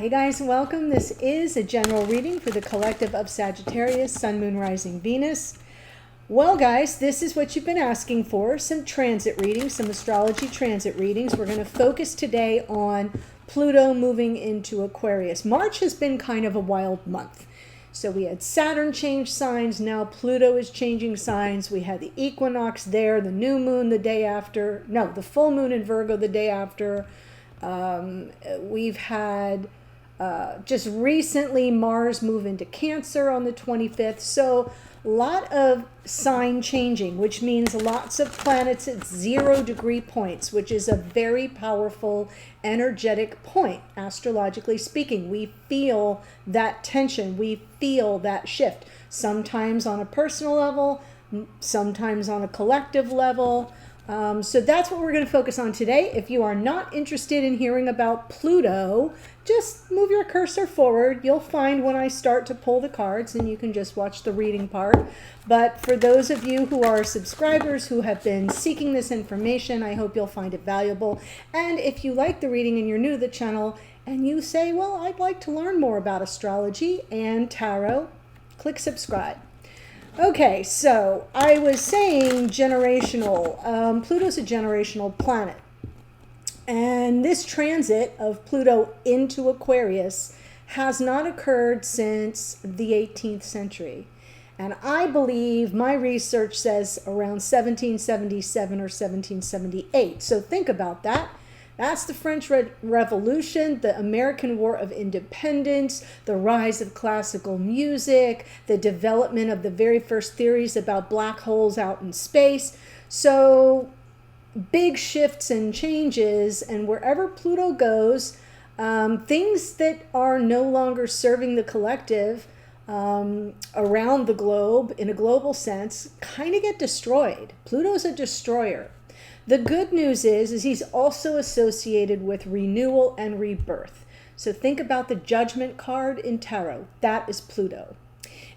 Hey guys, welcome. This is a general reading for the collective of Sagittarius, Sun, Moon, Rising, Venus. Well guys, this is what you've been asking for, some transit readings, some astrology transit readings. We're going to focus today on Pluto moving into Aquarius. March has been kind of a wild month. So we had Saturn change signs, now Pluto is changing signs. We had the equinox there, the new moon the day after, no, the full moon in Virgo the day after. We've had just recently Mars move into Cancer on the 25th. So a lot of sign changing, which means lots of planets at 0-degree points, which is a very powerful energetic point, astrologically speaking. We feel that tension. We feel that shift, sometimes on a personal level, sometimes on a collective level. So that's what we're going to focus on today. If you are not interested in hearing about Pluto, just move your cursor forward. You'll find when I start to pull the cards and you can just watch the reading part. But for those of you who are subscribers who have been seeking this information, I hope you'll find it valuable. And if you like the reading and you're new to the channel and you say, well, I'd like to learn more about astrology and tarot, click subscribe. Okay, so I was saying generational. Pluto's a generational planet. And this transit of Pluto into Aquarius has not occurred since the 18th century. And I believe my research says around 1777 or 1778. So think about that. That's the French Revolution, the American War of Independence, the rise of classical music, the development of the very first theories about black holes out in space. So big shifts and changes, and wherever Pluto goes, things that are no longer serving the collective around the globe in a global sense kind of get destroyed. Pluto's a destroyer. The good news is he's also associated with renewal and rebirth. So think about the Judgment card in tarot. That is Pluto.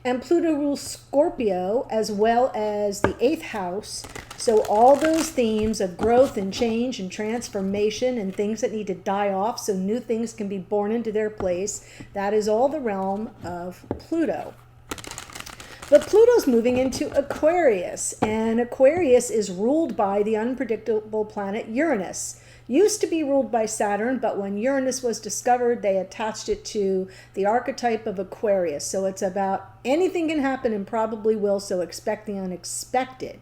And Pluto rules Scorpio as well as the 8th house. So all those themes of growth and change and transformation and things that need to die off so new things can be born into their place, that is all the realm of Pluto. But Pluto's moving into Aquarius, and Aquarius is ruled by the unpredictable planet Uranus. Used to be ruled by Saturn, but when Uranus was discovered, they attached it to the archetype of Aquarius. So it's about anything can happen and probably will, so expect the unexpected.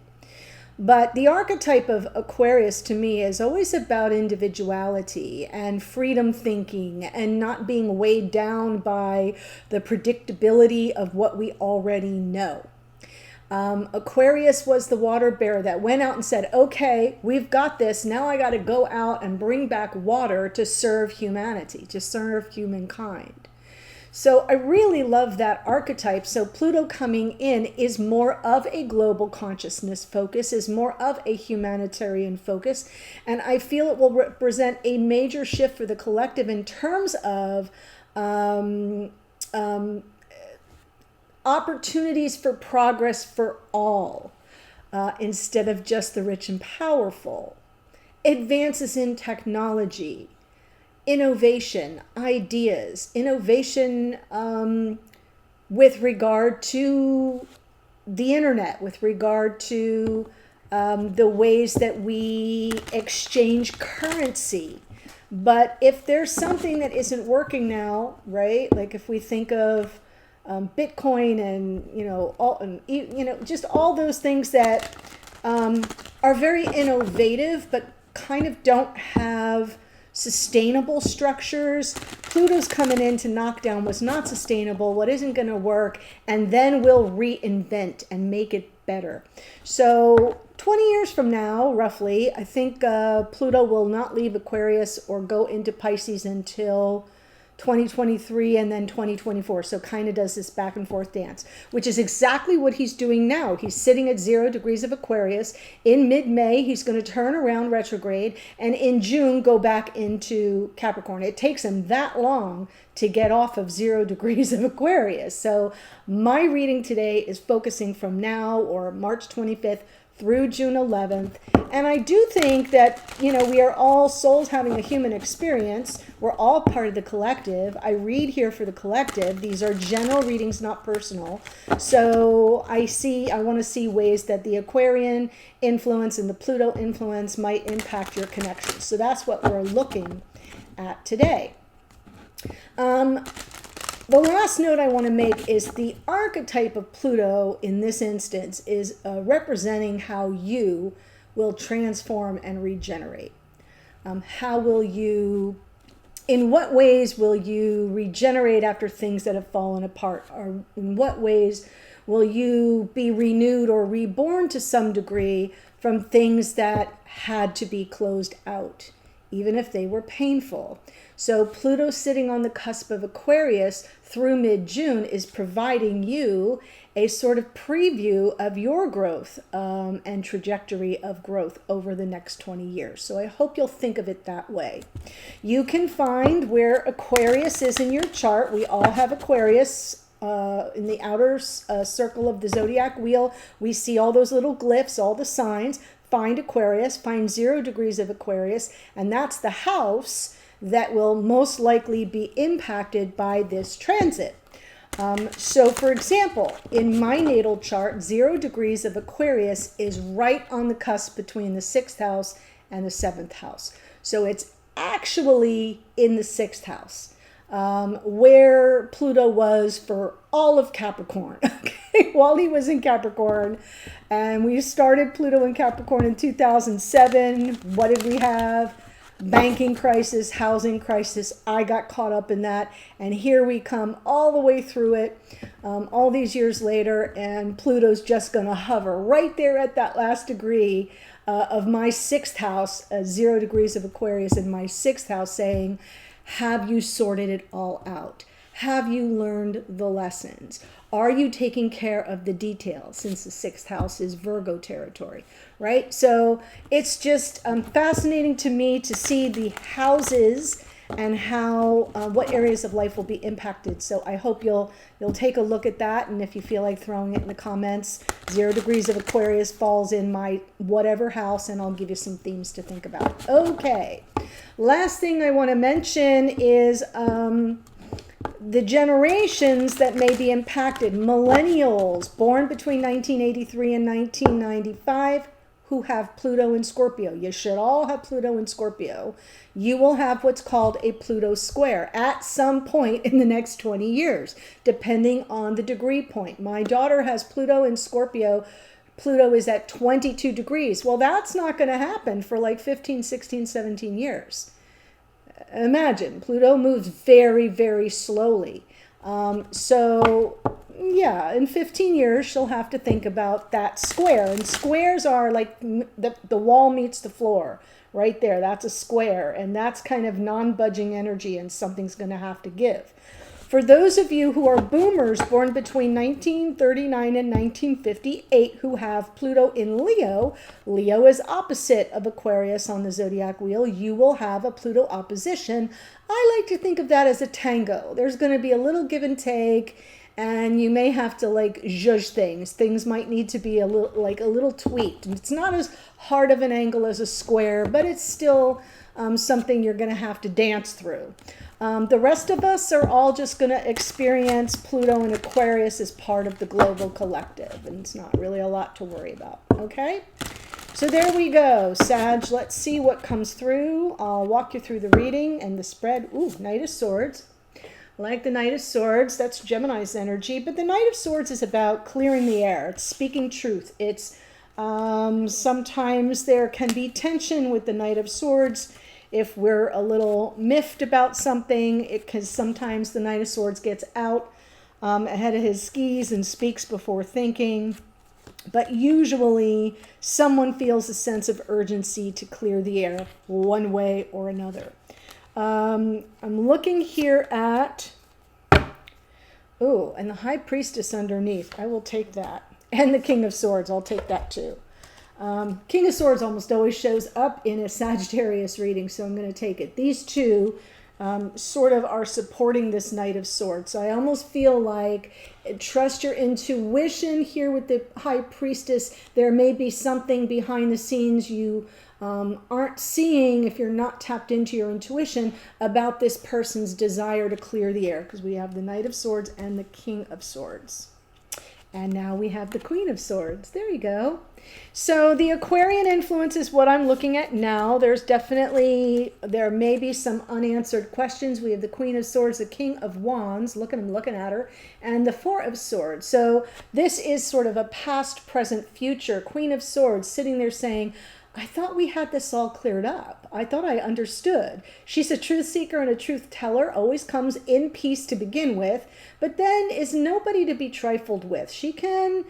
But the archetype of Aquarius to me is always about individuality and freedom thinking and not being weighed down by the predictability of what we already know. Aquarius was the water bearer that went out and said, okay, we've got this. Now I got to go out and bring back water to serve humanity, to serve humankind. So I really love that archetype. So Pluto coming in is more of a global consciousness focus, is more of a humanitarian focus. And I feel it will represent a major shift for the collective in terms of opportunities for progress for all, instead of just the rich and powerful. Advances in technology, innovation, ideas, innovation with regard to the internet, with regard to the ways that we exchange currency. But if there's something that isn't working now, right? Like if we think of Bitcoin and, just all those things that are very innovative, but kind of don't have sustainable structures. Pluto's coming in to knock down what's not sustainable, what isn't going to work, and then we'll reinvent and make it better. So 20 years from now, roughly, I think Pluto will not leave Aquarius or go into Pisces until 2023 and then 2024. So kind of does this back and forth dance, which is exactly what he's doing now. He's sitting at 0 degrees of Aquarius. In mid-May, he's going to turn around retrograde, and in June, go back into Capricorn. It takes him that long to get off of 0 degrees of Aquarius. So my reading today is focusing from now, or March 25th, through June 11th. And I do think that, you know, we are all souls having a human experience. We're all part of the collective. I read here for the collective. These are general readings, not personal. So I want to see ways that the Aquarian influence and the Pluto influence might impact your connections. So that's what we're looking at today. The last note I want to make is the archetype of Pluto in this instance is representing how you will transform and regenerate. In what ways will you regenerate after things that have fallen apart? Or in what ways will you be renewed or reborn to some degree from things that had to be closed out, even if they were painful? So Pluto sitting on the cusp of Aquarius through mid-June is providing you a sort of preview of your growth and trajectory of growth over the next 20 years. So I hope you'll think of it that way. You can find where Aquarius is in your chart. We all have Aquarius in the outer circle of the zodiac wheel. We see all those little glyphs, all the signs. Find Aquarius, find 0 degrees of Aquarius, and that's the house that will most likely be impacted by this transit. So for example, in my natal chart, 0 degrees of Aquarius is right on the cusp between the 6th house and the 7th house. So it's actually in the 6th house, where Pluto was for all of Capricorn, okay, while he was in Capricorn. And we started Pluto in Capricorn in 2007. What did we have? Banking crisis, housing crisis. I got caught up in that, and here we come all the way through it, all these years later, and Pluto's just going to hover right there at that last degree of my 6th house, 0 degrees of Aquarius in my 6th house, saying, have you sorted it all out? Have you learned the lessons? Are you taking care of the details, since the 6th house is Virgo territory, right? So it's just fascinating to me to see the houses and how what areas of life will be impacted. So I hope you'll take a look at that, and if you feel like throwing it in the comments, 0 degrees of Aquarius falls in my whatever house, and I'll give you some themes to think about. Okay, last thing I want to mention is the generations that may be impacted. Millennials born between 1983 and 1995 who have Pluto in Scorpio. You should all have Pluto in Scorpio. You will have what's called a Pluto square at some point in the next 20 years, depending on the degree point. My daughter has Pluto in Scorpio. Pluto is at 22 degrees. Well, that's not going to happen for like 15, 16, 17 years. Imagine, Pluto moves very, very slowly. So yeah, in 15 years, she'll have to think about that square. And squares are like the wall meets the floor right there. That's a square. And that's kind of non-budging energy, and something's going to have to give. For those of you who are boomers born between 1939 and 1958 who have Pluto in Leo, Leo is opposite of Aquarius on the zodiac wheel. You will have a Pluto opposition. I like to think of that as a tango. There's going to be a little give and take, and you may have to like zhuzh things. Things might need to be a little tweaked. It's not as hard of an angle as a square, but it's still something you're going to have to dance through. The rest of us are all just going to experience Pluto and Aquarius as part of the global collective, and it's not really a lot to worry about, okay? So there we go, Sag. Let's see what comes through. I'll walk you through the reading and the spread. Ooh, Knight of Swords. I like the Knight of Swords. That's Gemini's energy, but the Knight of Swords is about clearing the air. It's speaking truth. It's sometimes there can be tension with the Knight of Swords. If we're a little miffed about something, because sometimes the Knight of Swords gets out ahead of his skis and speaks before thinking. But usually someone feels a sense of urgency to clear the air one way or another. I'm looking here at, oh, and the High Priestess underneath. I will take that. And the King of Swords, I'll take that too. King of Swords almost always shows up in a Sagittarius reading, so I'm going to take it. These two sort of are supporting this Knight of Swords. So I almost feel like trust your intuition here with the High Priestess. There may be something behind the scenes you aren't seeing if you're not tapped into your intuition about this person's desire to clear the air, because we have the Knight of Swords and the King of Swords. And now we have the Queen of Swords. There you go. So the Aquarian influence is what I'm looking at now. There may be some unanswered questions. We have the Queen of Swords, the King of Wands. I'm looking at her. And the Four of Swords. So this is sort of a past, present, future. Queen of Swords sitting there saying, I thought we had this all cleared up. I thought I understood. She's a truth seeker and a truth teller, always comes in peace to begin with, but then is nobody to be trifled with. She can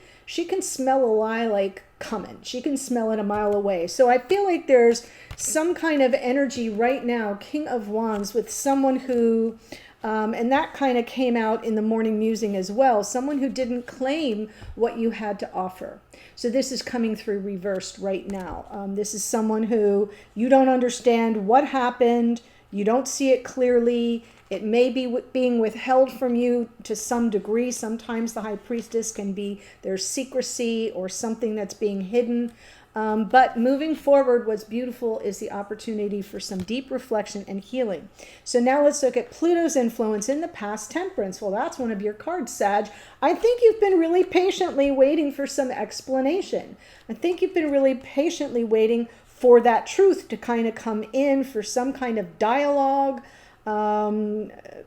smell a lie like coming. She can smell it a mile away. So I feel like there's some kind of energy right now, King of Wands, with someone who, and that kind of came out in the morning musing as well, someone who didn't claim what you had to offer. So this is coming through reversed right now. This is someone who you don't understand what happened. You don't see it clearly. It may be being withheld from you to some degree. Sometimes the High Priestess can be there's secrecy or something that's being hidden. But moving forward, what's beautiful is the opportunity for some deep reflection and healing. So now let's look at Pluto's influence in the past, Temperance. Well, that's one of your cards, Sag. I think you've been really patiently waiting for some explanation. I think you've been really patiently waiting for that truth to kind of come in, for some kind of dialogue,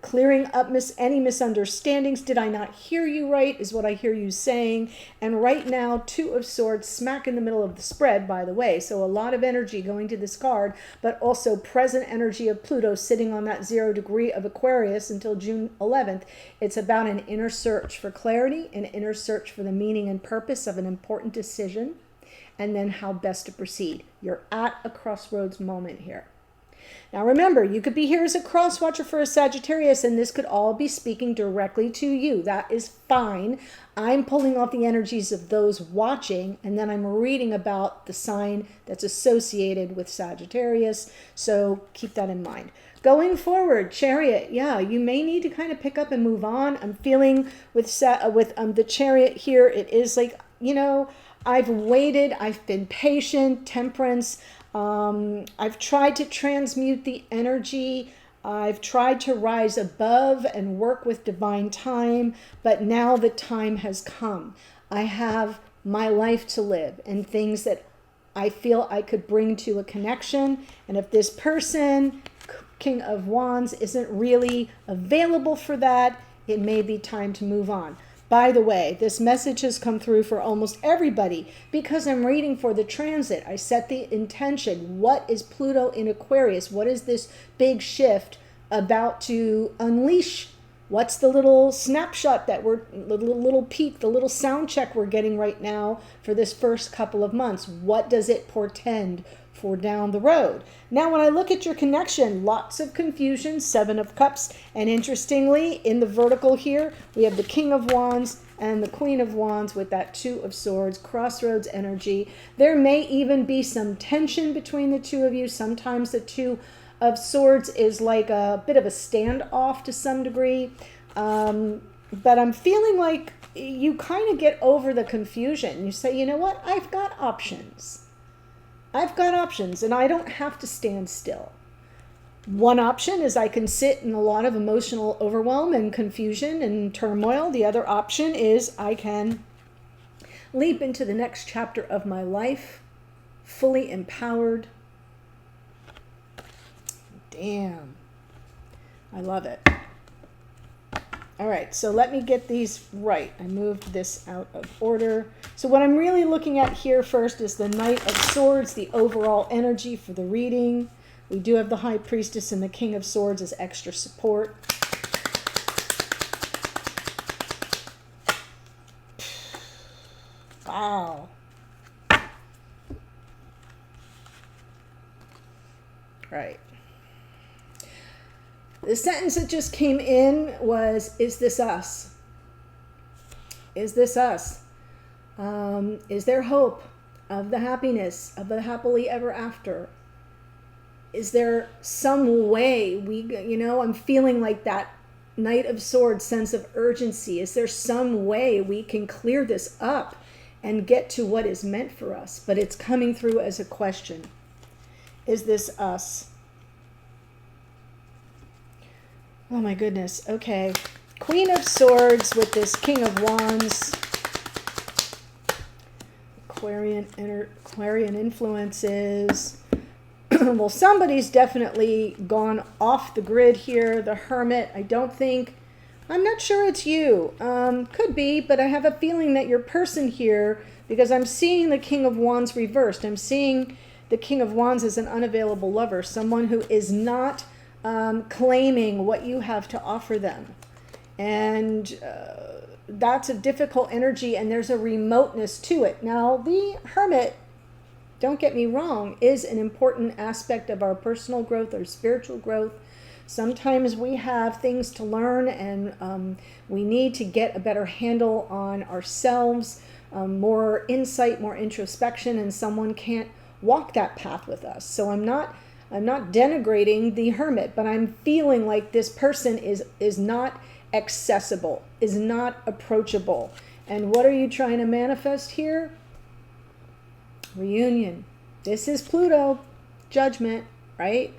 clearing up any misunderstandings. Did I not hear you right, is what I hear you saying. And right now, Two of Swords smack in the middle of the spread, by the way. So a lot of energy going to this card, but also present energy of Pluto sitting on that 0 degree of Aquarius until June 11th. It's about an inner search for clarity, an inner search for the meaning and purpose of an important decision, and then how best to proceed. You're at a crossroads moment here. Now remember, you could be here as a cross watcher for a Sagittarius, and this could all be speaking directly to you. That is fine. I'm pulling off the energies of those watching, and then I'm reading about the sign that's associated with Sagittarius. So keep that in mind. Going forward, Chariot, yeah, you may need to kind of pick up and move on. I'm feeling with the Chariot here, it is like, I've waited, I've been patient. Temperance, I've tried to transmute the energy. I've tried to rise above and work with divine time, but now the time has come. I have my life to live and things that I feel I could bring to a connection. And if this person, King of Wands, isn't really available for that, it may be time to move on. By the way, this message has come through for almost everybody because I'm reading for the transit. I set the intention. What is Pluto in Aquarius? What is this big shift about to unleash? What's the little snapshot that little peek, the little sound check we're getting right now for this first couple of months? What does it portend for down the road? Now, when I look at your connection, lots of confusion, 7 of Cups. And interestingly, in the vertical here, we have the King of Wands and the Queen of Wands with that 2 of Swords, crossroads energy. There may even be some tension between the two of you. Sometimes the 2 of Swords is like a bit of a standoff to some degree. But I'm feeling like you kind of get over the confusion. You say, you know what? I've got options. I've got options and I don't have to stand still. One option is I can sit in a lot of emotional overwhelm and confusion and turmoil. The other option is I can leap into the next chapter of my life, fully empowered. Damn. I love it. All right, so let me get these right. I moved this out of order. So what I'm really looking at here first is the Knight of Swords, the overall energy for the reading. We do have the High Priestess and the King of Swords as extra support. Wow. Right. The sentence that just came in was, is this us? Is this us? Is there hope of the happiness, of the happily ever after? is there some way I'm feeling like that Knight of Swords sense of urgency. Is there some way we can clear this up and get to what is meant for us? But it's coming through as a question. Is this us? Oh my goodness. Okay. Queen of Swords with this King of Wands. Aquarian influences. Well, somebody's definitely gone off the grid here. The Hermit, I'm not sure it's you. Could be, but I have a feeling that your person here, because I'm seeing the King of Wands reversed. I'm seeing the King of Wands as an unavailable lover, someone who is not claiming what you have to offer them. And that's a difficult energy, and there's a remoteness to it. Now, the Hermit, don't get me wrong, is an important aspect of our personal growth, our spiritual growth. Sometimes we have things to learn, and we need to get a better handle on ourselves, more insight, more introspection, and someone can't walk that path with us. So I'm not denigrating the Hermit, but I'm feeling like this person is not accessible, is not approachable. And what are you trying to manifest here? Reunion. This is Pluto, judgment, right?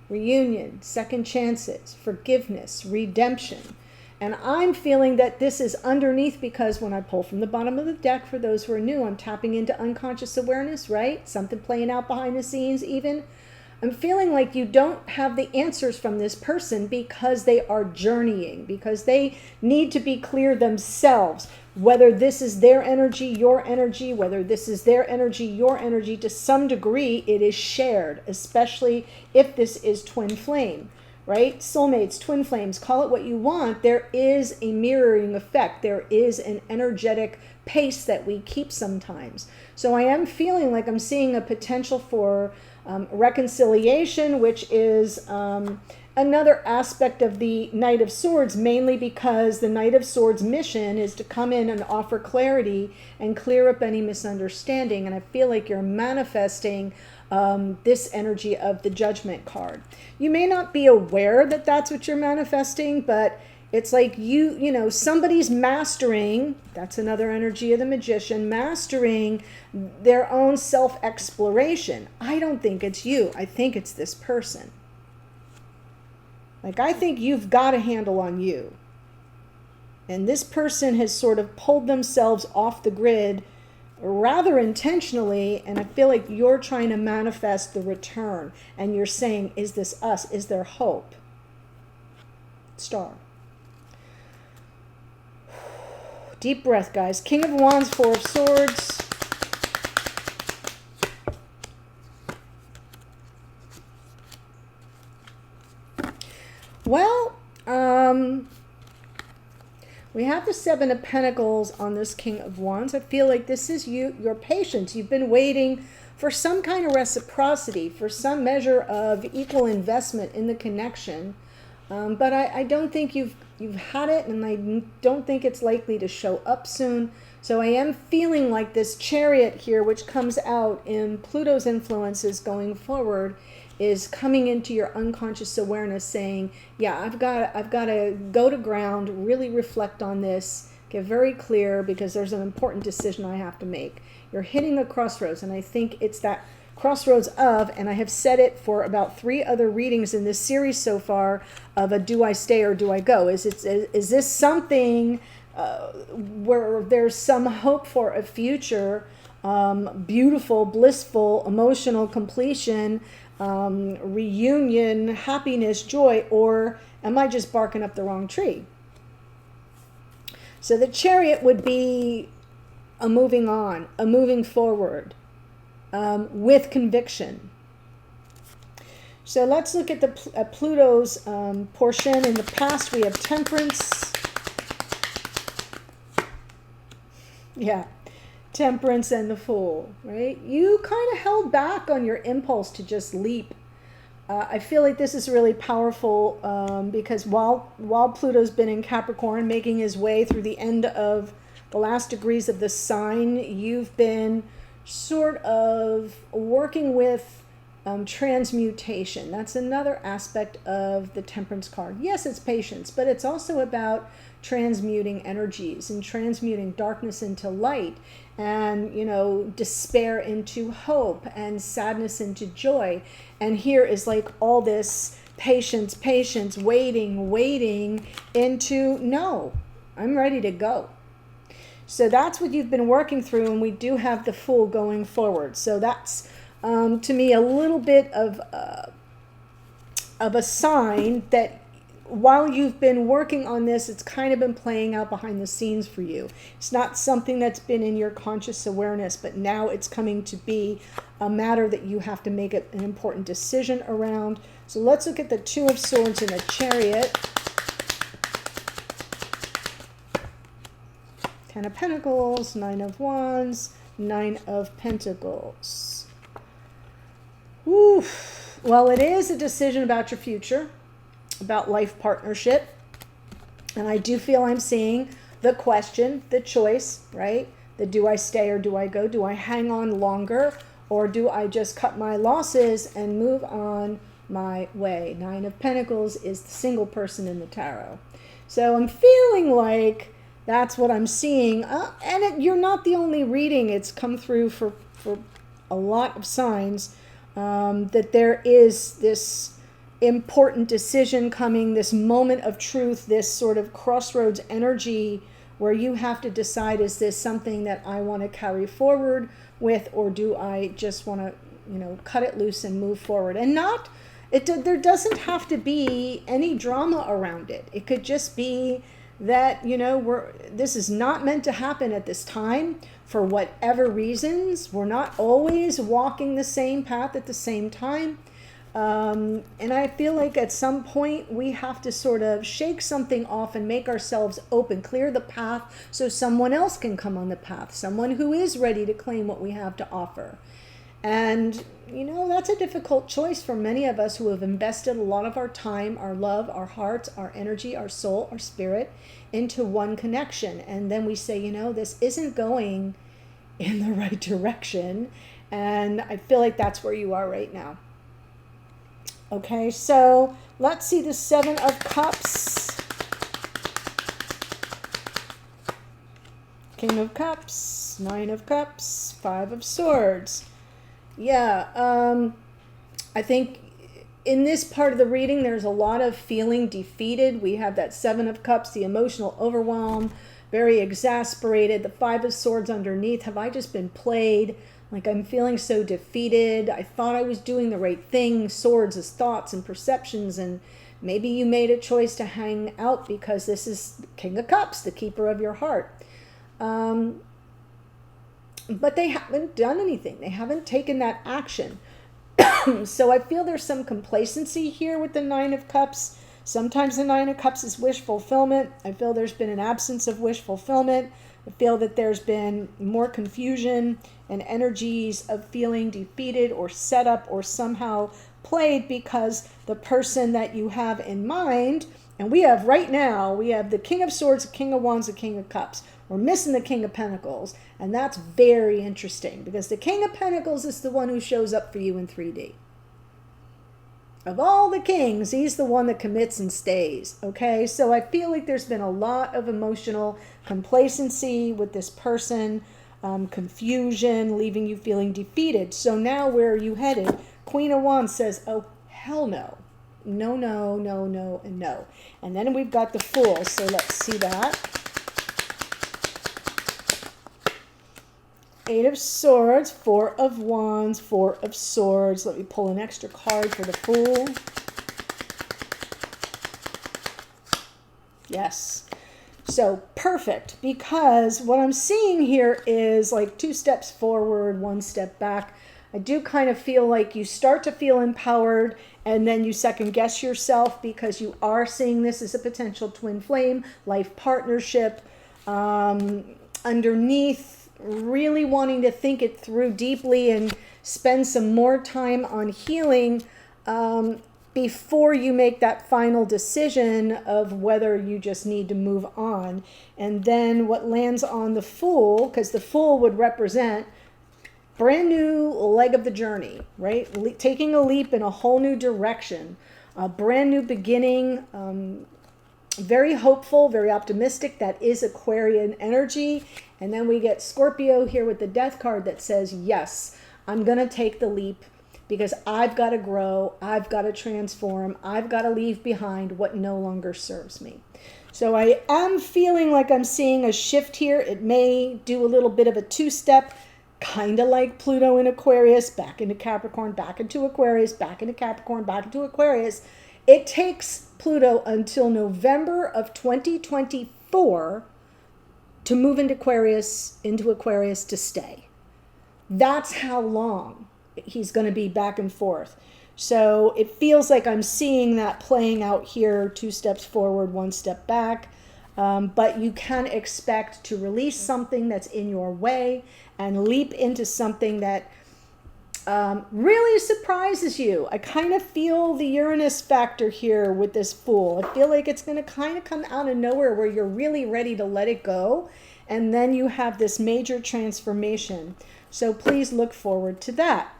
Reunion, second chances, forgiveness, redemption. And I'm feeling that this is underneath, because when I pull from the bottom of the deck, for those who are new, I'm tapping into unconscious awareness, right? Something playing out behind the scenes even. I'm feeling like you don't have the answers from this person because they are journeying, because they need to be clear themselves. Whether this is their energy, your energy, whether this is their energy, your energy, to some degree it is shared, especially if this is twin flame, right? Soulmates, twin flames, call it what you want. There is a mirroring effect. There is an energetic pace that we keep sometimes. So I am feeling like I'm seeing a potential for reconciliation, which is another aspect of the Knight of Swords, mainly because the Knight of Swords mission is to come in and offer clarity and clear up any misunderstanding. And I feel like you're manifesting this energy of the Judgment card. You may not be aware that that's what you're manifesting, but it's like somebody's mastering, that's another energy of the Magician, mastering their own self-exploration. I don't think it's you. I think it's this person. Like, I think you've got a handle on you. And this person has sort of pulled themselves off the grid rather intentionally, and I feel like you're trying to manifest the return. And you're saying, is this us? Is there hope? Star. Deep breath, guys. King of Wands, Four of Swords. Well, we have the Seven of Pentacles on this King of Wands. I feel like this is your patience. You've been waiting for some kind of reciprocity, for some measure of equal investment in the connection. But I don't think you've had it, and I don't think it's likely to show up soon. So I am feeling like this Chariot here, which comes out in Pluto's influences going forward, is coming into your unconscious awareness saying, yeah, I've got to go to ground, really reflect on this, get very clear, because there's an important decision I have to make. You're hitting a crossroads, and I think it's that crossroads of, and I have said it for about 3 other readings in this series so far, of a do I stay or do I go? Is this something where there's some hope for a future, beautiful, blissful, emotional completion, reunion, happiness, joy, or am I just barking up the wrong tree? So the Chariot would be a moving on, a moving forward, with conviction. So let's look at Pluto's portion. In the past, we have Temperance. Yeah, Temperance and the Fool, right? You kind of held back on your impulse to just leap. I feel like this is really powerful because while Pluto's been in Capricorn, making his way through the end of the last degrees of the sign, you've been sort of working with transmutation. That's another aspect of the Temperance card. Yes, it's patience, but it's also about transmuting energies and transmuting darkness into light, and, you know, despair into hope and sadness into joy. And here is like all this patience, patience, waiting into, no, I'm ready to go. So that's what you've been working through, and we do have the Fool going forward. So that's to me a little bit of a sign that while you've been working on this, it's kind of been playing out behind the scenes for you. It's not something that's been in your conscious awareness, but now it's coming to be a matter that you have to make an important decision around. So let's look at the Two of Swords and the Chariot. Ten of Pentacles, Nine of Wands, Nine of Pentacles. Oof. Well, it is a decision about your future, about life partnership. And I do feel I'm seeing the question, the choice, right? The do I stay or do I go? Do I hang on longer, or do I just cut my losses and move on my way? Nine of Pentacles is the single person in the tarot. So I'm feeling like that's what I'm seeing. You're not the only reading. It's come through for a lot of signs that there is this important decision coming, this moment of truth, this sort of crossroads energy where you have to decide, is this something that I want to carry forward with, or do I just want to, you know, cut it loose and move forward? And there doesn't have to be any drama around it. It could just be that, you know, this is not meant to happen at this time for whatever reasons. We're not always walking the same path at the same time. And I feel like at some point we have to sort of shake something off and make ourselves open, clear the path so someone else can come on the path, someone who is ready to claim what we have to offer. And, you know, that's a difficult choice for many of us who have invested a lot of our time, our love, our hearts, our energy, our soul, our spirit into one connection. And then we say, you know, this isn't going in the right direction. And I feel like that's where you are right now. Okay, so let's see the Seven of Cups. King of Cups, Nine of Cups, Five of Swords. Yeah, I think in this part of the reading, there's a lot of feeling defeated. We have that Seven of Cups, the emotional overwhelm, very exasperated. The Five of Swords underneath. Have I just been played? Like, I'm feeling so defeated. I thought I was doing the right thing. Swords as thoughts and perceptions. And maybe you made a choice to hang out because this is King of Cups, the keeper of your heart. But they haven't done anything. They haven't taken that action. So I feel there's some complacency here with the Nine of Cups. Sometimes the Nine of Cups is wish fulfillment. I feel there's been an absence of wish fulfillment. I feel that there's been more confusion and energies of feeling defeated or set up or somehow played because the person that you have in mind, and we have right now, we have the King of Swords, the King of Wands, the King of Cups. We're missing the King of Pentacles, and that's very interesting because the King of Pentacles is the one who shows up for you in 3D. Of all the kings, he's the one that commits and stays, okay? So I feel like there's been a lot of emotional complacency with this person, confusion, leaving you feeling defeated. So now where are you headed? Queen of Wands says, oh, hell no. No, no, no, no, and no. And then we've got the Fool, so let's see that. Eight of Swords, Four of Wands, Four of Swords. Let me pull an extra card for the Fool. Yes. So perfect, because what I'm seeing here is like 2 steps forward, 1 step back. I do kind of feel like you start to feel empowered and then you second guess yourself because you are seeing this as a potential twin flame, life partnership. Underneath, really wanting to think it through deeply and spend some more time on healing before you make that final decision of whether you just need to move on. And then what lands on the Fool, because the Fool would represent brand new leg of the journey, right? Taking a leap in a whole new direction, a brand new beginning. Very hopeful, very optimistic. That is Aquarian energy. And then we get Scorpio here with the Death card that says, yes, I'm going to take the leap because I've got to grow. I've got to transform. I've got to leave behind what no longer serves me. So I am feeling like I'm seeing a shift here. It may do a little bit of a two-step, kind of like Pluto in Aquarius, back into Capricorn, back into Aquarius, back into Capricorn, back into Aquarius. It takes Pluto until November of 2024 to move into Aquarius to stay. That's how long he's going to be back and forth. So it feels like I'm seeing that playing out here, 2 steps forward, 1 step back. But you can expect to release something that's in your way and leap into something that really surprises you. I kind of feel the Uranus factor here with this Fool. I feel like it's going to kind of come out of nowhere where you're really ready to let it go. And then you have this major transformation. So please look forward to that.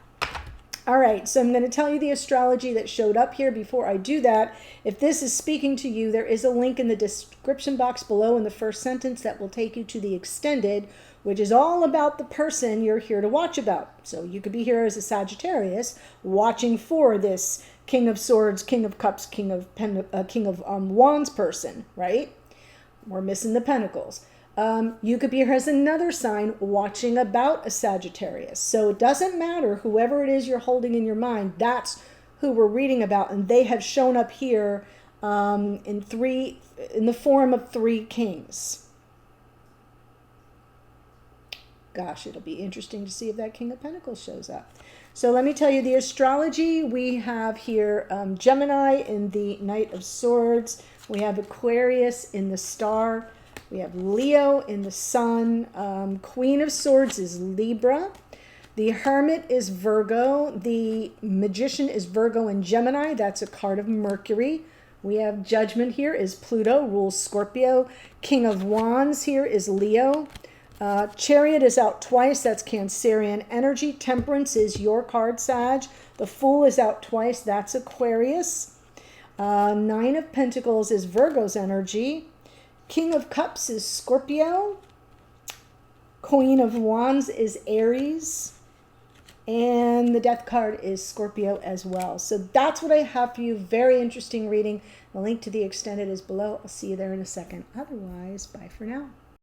All right, so I'm going to tell you the astrology that showed up here. Before I do that, if this is speaking to you, there is a link in the description box below in the first sentence that will take you to the extended, which is all about the person you're here to watch about. So you could be here as a Sagittarius watching for this King of Swords, King of Cups, King of Wands person, right? We're missing the Pentacles. You could be here as another sign watching about a Sagittarius. So it doesn't matter, whoever it is you're holding in your mind, that's who we're reading about. And they have shown up here in the form of 3 kings. Gosh, it'll be interesting to see if that King of Pentacles shows up. So let me tell you the astrology. We have here Gemini in the Knight of Swords. We have Aquarius in the Star. We have Leo in the Sun. Queen of Swords is Libra. The Hermit is Virgo. The Magician is Virgo and Gemini. That's a card of Mercury. We have Judgment here is Pluto, rules Scorpio. King of Wands here is Leo. Chariot is out twice. That's Cancerian energy. Temperance is your card, Sag. The Fool is out twice. That's Aquarius. 9 of Pentacles is Virgo's energy. King of Cups is Scorpio. Queen of Wands is Aries. And the Death card is Scorpio as well. So that's what I have for you. Very interesting reading. The link to the extended is below. I'll see you there in a second. Otherwise, bye for now.